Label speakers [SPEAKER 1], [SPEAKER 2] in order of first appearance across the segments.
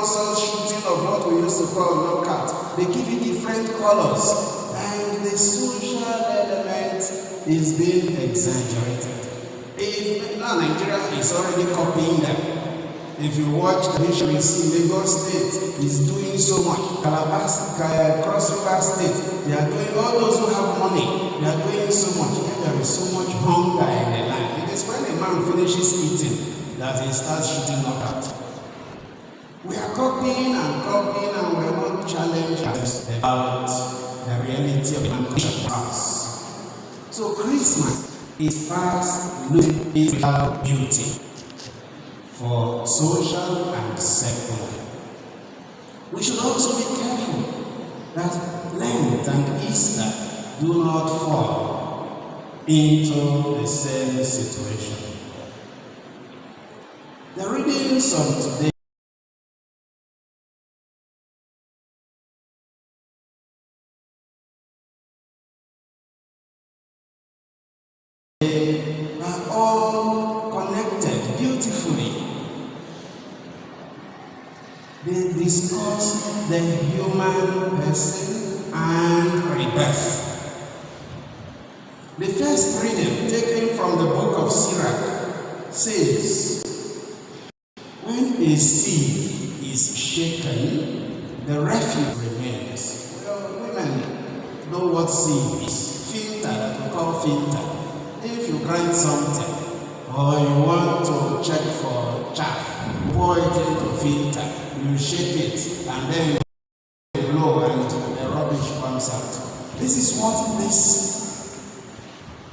[SPEAKER 1] sponsors shooting of what we used to call knockout. They give it different colors, and the social element is being exaggerated. If now Nigeria is already copying them. If you watch the history, you see Lagos State is doing so much. Cross River State, they are doing, all those who have money, they are doing so much. Yet there is so much hunger in the land. It is when a man finishes eating that he starts shooting knockout. We are copying, and we are not challenged about the reality of the past. So Christmas is fast losing its beauty for social and secular. We should also be careful that Lent and Easter do not fall into the same situation. The readings of today are all connected beautifully. They discuss the human person and rebirth. The first reading, taken from the book of Sirach, says, when a sieve is shaken, the refuge remains. Well, women know what sieve is. Filter, that we call filter. If you grind something, or you want to check for chaff, pour it into filter, you shake it, and then you blow and the rubbish comes out. This is what this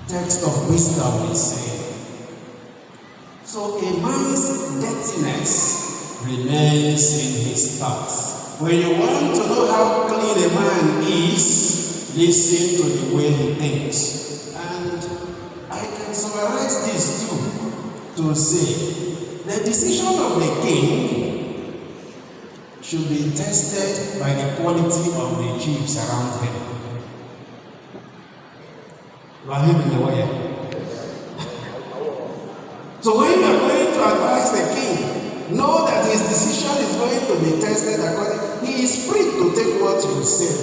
[SPEAKER 1] text of wisdom is saying. So a man's dirtiness remains in his thoughts. When you want to know how clean a man is, listen to the way he thinks. And I can summarize this too, to say the decision of the king should be tested by the quality of the chiefs around him. So when you are going to advise the king, know that his decision is going to be tested according. He is free to take what you say.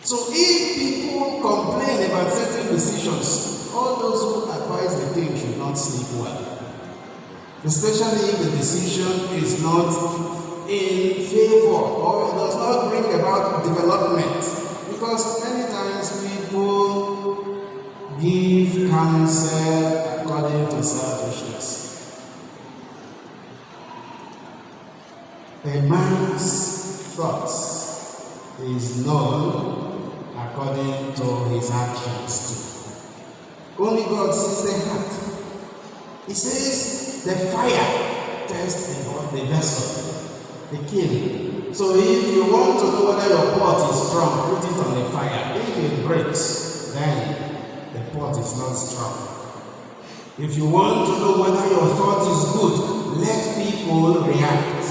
[SPEAKER 1] So if people complain about certain decisions, all those who advise the king should not sleep well. Especially if the decision is not in favor or does not bring about development. Because many times people give counsel according to selfishness. A man's thoughts is known according to his actions too. Only God sees the heart. He says the fire tests the vessel, the kiln. So if you want to know whether your pot is strong, put it on the fire. If it breaks, then the pot is not strong. If you want to know whether your thought is good, let people react.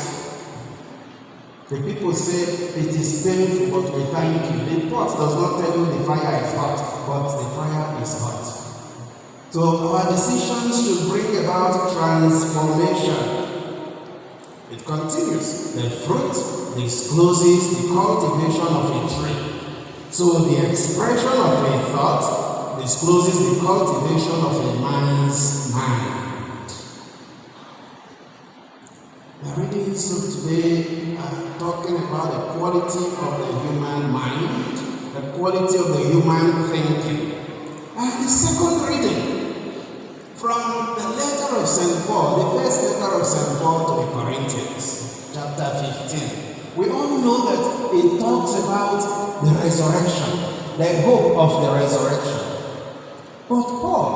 [SPEAKER 1] The people say it is painful, but we thank you. The pot does not tell you the fire is hot, but the fire is hot. So our decisions should bring about transformation. It continues. The fruit discloses the cultivation of a tree. So the expression of a thought discloses the cultivation of a man's mind. The readings of today are talking about the quality of the human mind, the quality of the human thinking. And the second reading from the letter of St. Paul, the first letter of St. Paul to the Corinthians, chapter 15. We all know that it talks about the resurrection, the hope of the resurrection. But Paul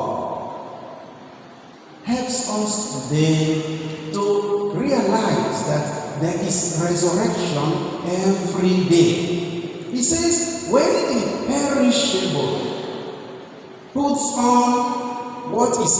[SPEAKER 1] helps us today to realize that there is resurrection every day. He says, when the perishable puts on what is